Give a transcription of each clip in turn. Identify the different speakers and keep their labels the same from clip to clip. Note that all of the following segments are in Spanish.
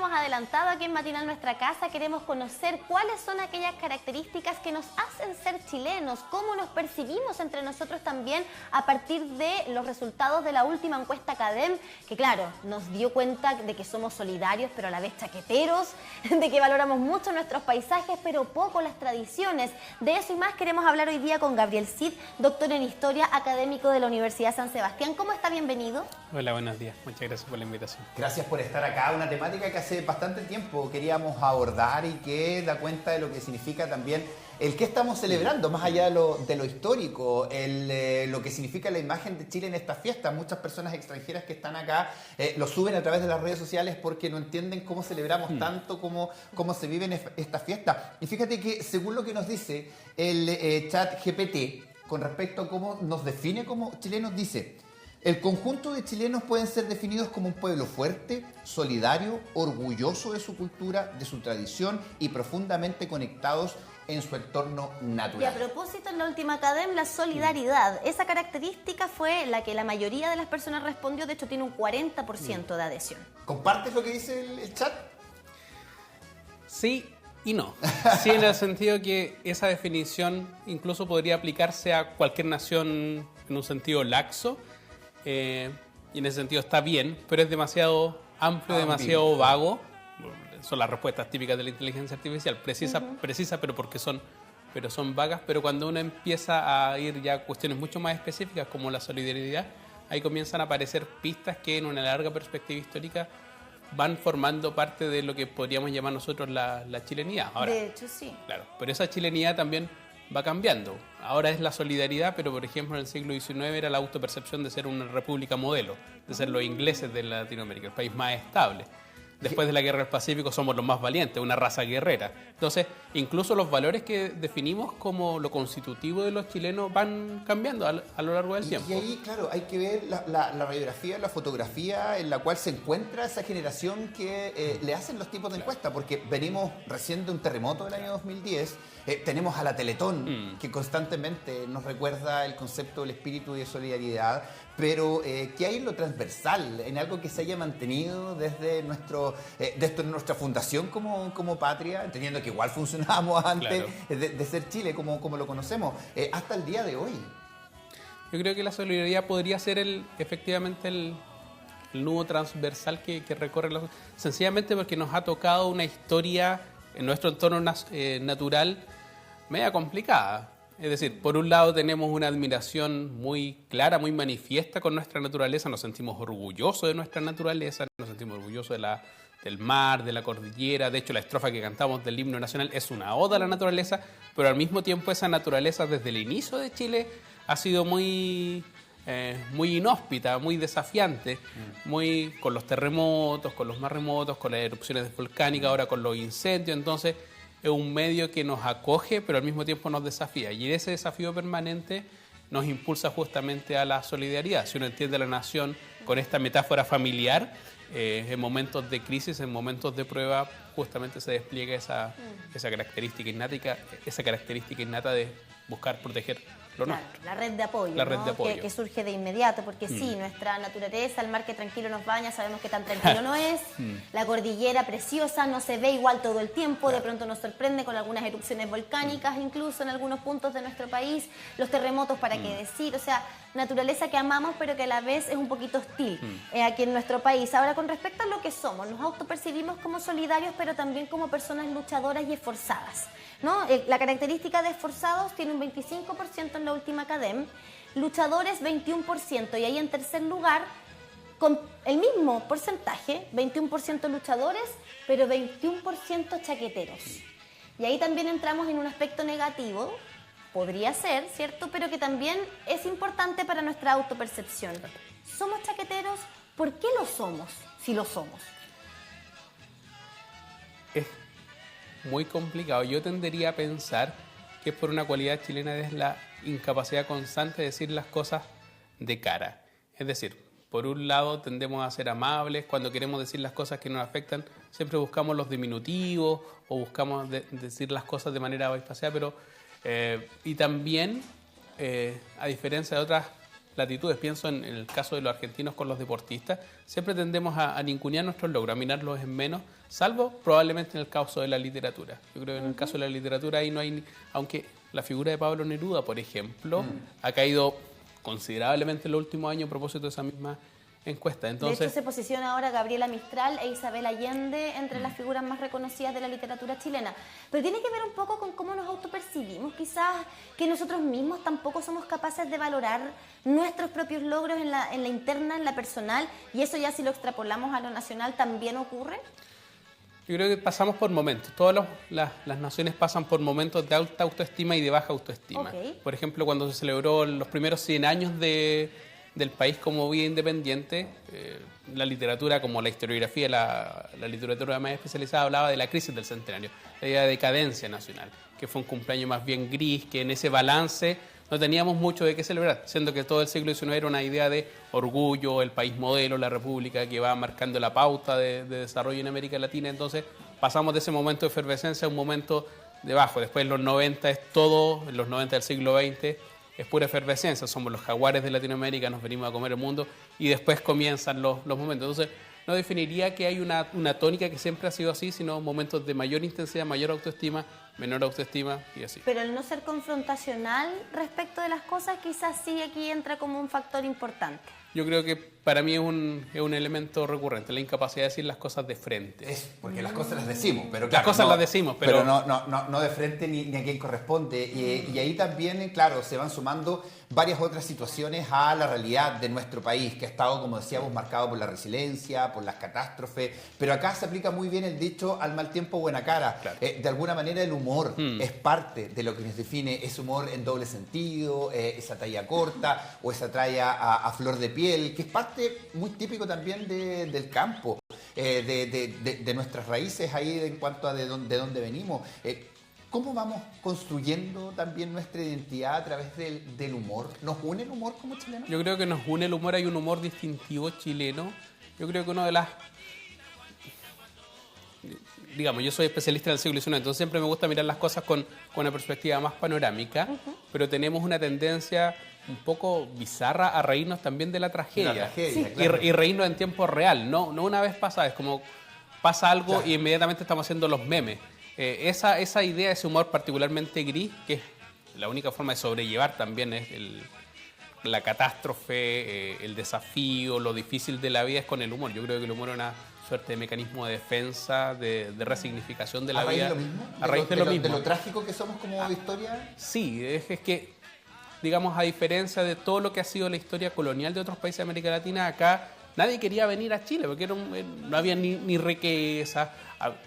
Speaker 1: hemos adelantado aquí en Matinal Nuestra Casa, queremos conocer cuáles son aquellas características que nos hacen ser chilenos, cómo nos percibimos entre nosotros también a partir de los resultados de la última encuesta CADEM, que claro, nos dio cuenta de que somos solidarios, pero a la vez chaqueteros, de que valoramos mucho nuestros paisajes, pero poco las tradiciones. De eso y más queremos hablar hoy día con Gabriel Cid, doctor en Historia, académico de la Universidad San Sebastián. ¿Cómo está? Bienvenido.
Speaker 2: Hola, buenos días. Muchas gracias por la invitación.
Speaker 3: Gracias por estar acá. Una temática que hace bastante tiempo queríamos abordar y que da cuenta de lo que significa también el que estamos celebrando, más allá de lo histórico, lo que significa la imagen de Chile en esta fiesta. Muchas personas extranjeras que están acá lo suben a través de las redes sociales porque no entienden cómo celebramos tanto, cómo se vive en esta fiesta. Y fíjate que según lo que nos dice el chat GPT con respecto a cómo nos define como chilenos, dice: el conjunto de chilenos pueden ser definidos como un pueblo fuerte, solidario, orgulloso de su cultura, de su tradición y profundamente conectados en su entorno natural.
Speaker 1: Y a propósito, en la última CADEM, la solidaridad. Esa característica fue la que la mayoría de las personas respondió, de hecho tiene un 40% de adhesión.
Speaker 3: ¿Compartes lo que dice el chat?
Speaker 2: Sí y no. Sí, en el sentido que esa definición incluso podría aplicarse a cualquier nación en un sentido laxo, y en ese sentido está bien, pero es demasiado amplio, demasiado vago. Son las respuestas típicas de la inteligencia artificial, precisa, pero son vagas. Pero cuando uno empieza a ir ya a cuestiones mucho más específicas como la solidaridad, ahí comienzan a aparecer pistas que en una larga perspectiva histórica van formando parte de lo que podríamos llamar nosotros la chilenidad. Ahora,
Speaker 1: de hecho, sí.
Speaker 2: Claro, pero esa chilenidad también va cambiando. Ahora es la solidaridad, pero por ejemplo en el siglo XIX era la autopercepción de ser una república modelo, de ser los ingleses de Latinoamérica, el país más estable. Después de la Guerra del Pacífico somos los más valientes, una raza guerrera. Entonces, incluso los valores que definimos como lo constitutivo de los chilenos van cambiando a lo largo del tiempo.
Speaker 3: Y ahí, claro, hay que ver la radiografía, la fotografía en la cual se encuentra esa generación que le hacen los tipos de encuesta, porque venimos recién de un terremoto del año 2010, tenemos a la Teletón, que constantemente nos recuerda el concepto del espíritu de solidaridad, pero ¿qué hay en lo transversal, en algo que se haya mantenido desde nuestra fundación como patria, entendiendo que igual funcionábamos antes de ser Chile como lo conocemos, hasta el día de hoy?
Speaker 2: Yo creo que la solidaridad podría ser efectivamente el nudo transversal que recorre sencillamente porque nos ha tocado una historia en nuestro entorno natural media complicada. Es decir, por un lado tenemos una admiración muy clara, muy manifiesta con nuestra naturaleza, nos sentimos orgullosos de nuestra naturaleza, nos sentimos orgullosos del mar, de la cordillera. De hecho, la estrofa que cantamos del himno nacional es una oda a la naturaleza, pero al mismo tiempo esa naturaleza desde el inicio de Chile ha sido muy inhóspita, muy desafiante, con los terremotos, con los maremotos, con las erupciones volcánicas, ahora con los incendios. Entonces es un medio que nos acoge, pero al mismo tiempo nos desafía. Y ese desafío permanente nos impulsa justamente a la solidaridad. Si uno entiende a la nación con esta metáfora familiar, en momentos de crisis, en momentos de prueba, justamente se despliega esa característica innata de buscar proteger lo nuestro.
Speaker 1: La red de apoyo,
Speaker 2: la red de apoyo.
Speaker 1: Que surge de inmediato, porque sí, nuestra naturaleza, el mar que tranquilo nos baña, sabemos que tan tranquilo no es, la cordillera preciosa, no se ve igual todo el tiempo, de pronto nos sorprende con algunas erupciones volcánicas, incluso en algunos puntos de nuestro país, los terremotos, para qué decir, o sea, naturaleza que amamos, pero que a la vez es un poquito hostil aquí en nuestro país. Ahora, con respecto a lo que somos, nos autopercibimos como solidarios, pero también como personas luchadoras y esforzadas, ¿no? La característica de esforzados tiene un 25% en la última CADEM, luchadores 21%, y ahí en tercer lugar, con el mismo porcentaje, 21% luchadores, pero 21% chaqueteros. Y ahí también entramos en un aspecto negativo, podría ser, ¿cierto? Pero que también es importante para nuestra autopercepción. ¿Somos chaqueteros? ¿Por qué lo somos, si lo somos?
Speaker 2: Es muy complicado. Yo tendería a pensar que es por una cualidad chilena, es la incapacidad constante de decir las cosas de cara. Es decir, por un lado tendemos a ser amables, cuando queremos decir las cosas que nos afectan, siempre buscamos los diminutivos o buscamos decir las cosas de manera espacial, pero y también, a diferencia de otras latitudes. Pienso en el caso de los argentinos con los deportistas. Siempre tendemos a ningunear nuestros logros, a mirarlos en menos, salvo probablemente en el caso de la literatura. Yo creo que en el caso de la literatura ahí no hay... Aunque la figura de Pablo Neruda, por ejemplo, ha caído considerablemente en los últimos años a propósito de esa misma encuesta. Entonces,
Speaker 1: de hecho, se posiciona ahora Gabriela Mistral e Isabel Allende entre las figuras más reconocidas de la literatura chilena. Pero tiene que ver un poco con cómo nos autopercibimos, quizás que nosotros mismos tampoco somos capaces de valorar nuestros propios logros en la interna, en la personal, y eso ya si lo extrapolamos a lo nacional también ocurre.
Speaker 2: Yo creo que pasamos por momentos. Todas las naciones pasan por momentos de alta autoestima y de baja autoestima.
Speaker 1: Okay.
Speaker 2: Por ejemplo, cuando se celebró los primeros 100 años del país como vía independiente, la literatura, como la historiografía, la literatura más especializada, hablaba de la crisis del centenario, la idea de decadencia nacional, que fue un cumpleaños más bien gris, que en ese balance no teníamos mucho de qué celebrar, siendo que todo el siglo XIX era una idea de orgullo, el país modelo, la república que va marcando la pauta de desarrollo en América Latina. Entonces pasamos de ese momento de efervescencia a un momento de bajo. Después en los 90 es todo, en los 90 del siglo XX es pura efervescencia, somos los jaguares de Latinoamérica, nos venimos a comer el mundo y después comienzan los momentos. Entonces no definiría que hay una tónica que siempre ha sido así, sino momentos de mayor intensidad, mayor autoestima, menor autoestima y así.
Speaker 1: Pero el no ser confrontacional respecto de las cosas quizás sí aquí entra como un factor importante.
Speaker 2: Yo creo que para mí es un elemento recurrente, la incapacidad de decir las cosas de frente.
Speaker 3: Es porque las cosas las decimos, pero claro,
Speaker 2: las cosas las decimos, pero
Speaker 3: no de frente ni a quien corresponde. Y ahí también, claro, se van sumando varias otras situaciones a la realidad de nuestro país, que ha estado, como decíamos, marcado por la resiliencia, por las catástrofes, pero acá se aplica muy bien el dicho al mal tiempo buena cara.
Speaker 2: Claro.
Speaker 3: De alguna manera el humor es parte de lo que nos define, ese humor en doble sentido, esa talla corta o esa talla a flor de piel, que es parte muy típico también del campo, de nuestras raíces ahí en cuanto a de dónde venimos. ¿Cómo vamos construyendo también nuestra identidad a través del humor? ¿Nos une el humor como chilenos?
Speaker 2: Yo creo que nos une el humor, hay un humor distintivo chileno. Yo creo que digamos, yo soy especialista del siglo XIX, entonces siempre me gusta mirar las cosas con una perspectiva más panorámica, pero tenemos una tendencia un poco bizarra a reírnos también de la tragedia.
Speaker 1: Sí.
Speaker 3: Claro.
Speaker 2: Y reírnos en tiempo real, no una vez pasa, es como pasa algo claro. Y inmediatamente estamos haciendo los memes. Esa idea, ese humor particularmente gris, que es la única forma de sobrellevar también es la catástrofe, el desafío, lo difícil de la vida es con el humor. Yo creo que el humor es una suerte de mecanismo de defensa, de resignificación de la vida.
Speaker 3: ¿A raíz de lo mismo?
Speaker 2: A raíz de lo mismo.
Speaker 3: ¿De lo trágico que somos como historia?
Speaker 2: Sí, es que, digamos, a diferencia de todo lo que ha sido la historia colonial de otros países de América Latina, acá nadie quería venir a Chile porque no había ni riqueza.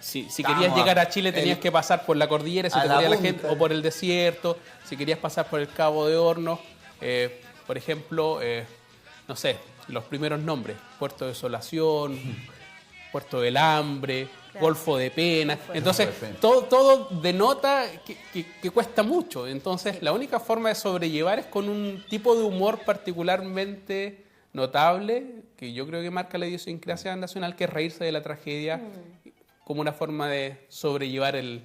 Speaker 2: Si querías llegar a Chile tenías que pasar por la cordillera, si te moría la gente, o por el desierto, si querías pasar por el Cabo de Hornos, por ejemplo, no sé, los primeros nombres, Puerto de Desolación, Puerto del Hambre, claro. Golfo de Pena. Entonces, todo denota que cuesta mucho. Entonces, la única forma de sobrellevar es con un tipo de humor particularmente notable, que yo creo que marca la idiosincrasia nacional, que es reírse de la tragedia como una forma de sobrellevar el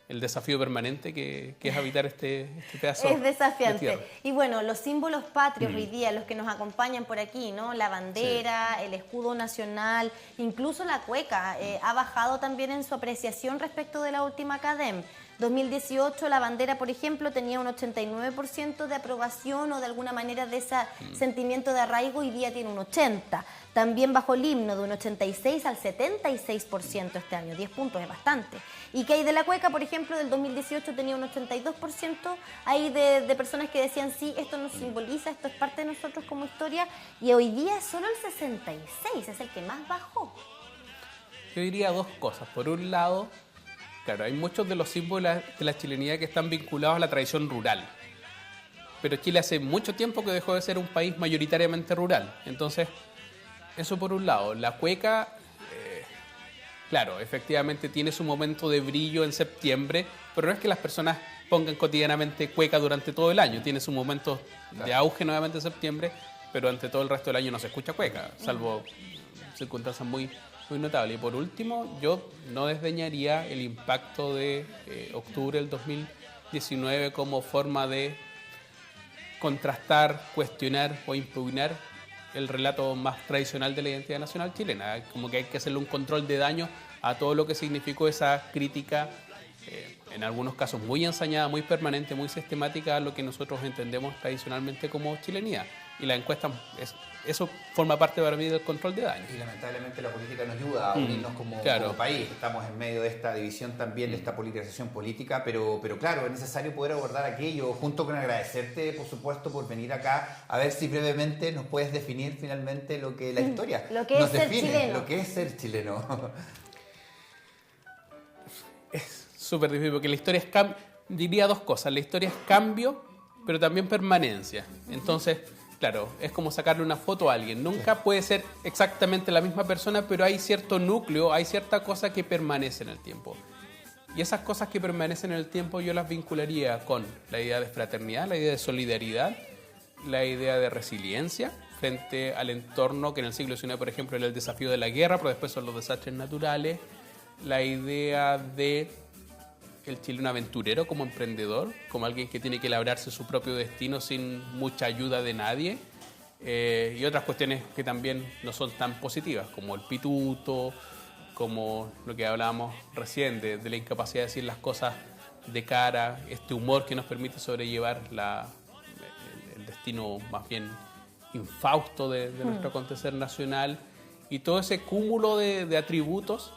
Speaker 2: desafío permanente que es habitar este pedazo.
Speaker 1: Es desafiante.
Speaker 2: De tierra.
Speaker 1: Y bueno, los símbolos patrios hoy día, los que nos acompañan por aquí, ¿no? La bandera, sí. El escudo nacional, incluso la cueca, ha bajado también en su apreciación respecto de la última CADEM. 2018 la bandera, por ejemplo, tenía un 89% de aprobación o de alguna manera de ese sentimiento de arraigo, hoy día tiene un 80%. También bajó el himno de un 86 al 76% este año, 10 puntos es bastante. Y que hay de la cueca, por ejemplo, del 2018 tenía un 82% ahí de personas que decían sí, esto nos simboliza, esto es parte de nosotros como historia, y hoy día es solo el 66%, es el que más bajó.
Speaker 2: Yo diría dos cosas. Por un lado, claro, hay muchos de los símbolos de la chilenidad que están vinculados a la tradición rural. Pero Chile hace mucho tiempo que dejó de ser un país mayoritariamente rural. Entonces, eso por un lado. La cueca, claro, efectivamente tiene su momento de brillo en septiembre, pero no es que las personas pongan cotidianamente cueca durante todo el año. Tiene su momento de auge nuevamente en septiembre, pero ante todo el resto del año no se escucha cueca, salvo circunstancias muy notable. Y por último, yo no desdeñaría el impacto de octubre del 2019 como contrastar, cuestionar o impugnar el relato más tradicional de la identidad nacional chilena. Como que hay que hacerle un control de daño a todo lo que significó esa crítica, en algunos casos muy ensañada, muy permanente, muy sistemática, a lo que nosotros entendemos tradicionalmente como chilenidad. Y la encuesta, eso forma parte para mí del control de daño.
Speaker 3: Y lamentablemente la política nos ayuda a unirnos como país. Estamos en medio de esta división también, de esta politización política, pero claro, es necesario poder abordar aquello, junto con agradecerte, por supuesto, por venir acá, a ver si brevemente nos puedes definir finalmente lo que la historia
Speaker 1: lo que
Speaker 3: nos
Speaker 1: es ser
Speaker 3: define,
Speaker 1: chileno.
Speaker 3: lo que es ser chileno.
Speaker 2: Es súper difícil porque la historia es diría dos cosas. La historia es cambio, pero también permanencia. Entonces, claro, es como sacarle una foto a alguien. Nunca puede ser exactamente la misma persona, pero hay cierto núcleo, hay cierta cosa que permanece en el tiempo. Y esas cosas que permanecen en el tiempo yo las vincularía con la idea de fraternidad, la idea de solidaridad, la idea de resiliencia frente al entorno que en el siglo XIX, por ejemplo, era el desafío de la guerra, pero después son los desastres naturales, la idea de el chileno aventurero como emprendedor, como alguien que tiene que labrarse su propio destino sin mucha ayuda de nadie, y otras cuestiones que también no son tan positivas, como el pituto, como lo que hablábamos recién, de la incapacidad de decir las cosas de cara, este humor que nos permite sobrellevar el destino más bien infausto de nuestro acontecer nacional, y todo ese cúmulo de atributos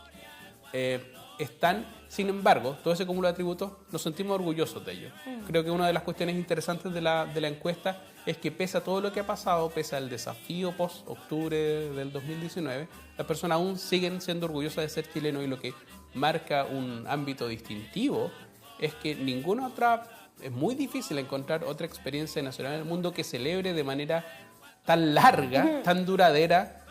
Speaker 2: están. Sin embargo, todo ese cúmulo de atributos nos sentimos orgullosos de ellos. Creo que una de las cuestiones interesantes de la encuesta es que pese a todo lo que ha pasado, pese al desafío post-octubre del 2019, las personas aún siguen siendo orgullosas de ser chilenos, y lo que marca un ámbito distintivo es que ninguna otra, es muy difícil encontrar otra experiencia nacional en el mundo que celebre de manera tan larga, tan duradera,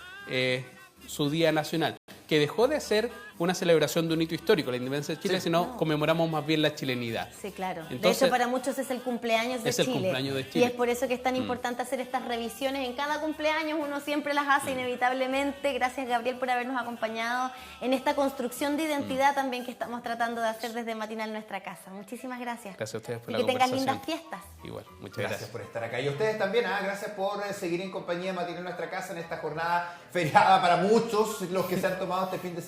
Speaker 2: su Día Nacional, que dejó de ser una celebración de un hito histórico, la independencia de Chile, sino conmemoramos más bien la chilenidad.
Speaker 1: Sí, claro.
Speaker 2: Entonces,
Speaker 1: de hecho, para muchos es el cumpleaños de Chile.
Speaker 2: Cumpleaños de Chile.
Speaker 1: Y es por eso que es tan importante hacer estas revisiones en cada cumpleaños. Uno siempre las hace inevitablemente. Gracias, Gabriel, por habernos acompañado en esta construcción de identidad también que estamos tratando de hacer desde Matinal Nuestra Casa. Muchísimas gracias.
Speaker 2: Gracias a ustedes por la
Speaker 1: que tengan
Speaker 2: conversación.
Speaker 1: lindas fiestas.
Speaker 2: Igual, muchas
Speaker 3: Gracias por estar acá. Y ustedes también, gracias por seguir en compañía de Matinal Nuestra Casa en esta jornada feriada para muchos, los que se han tomado este fin de semana.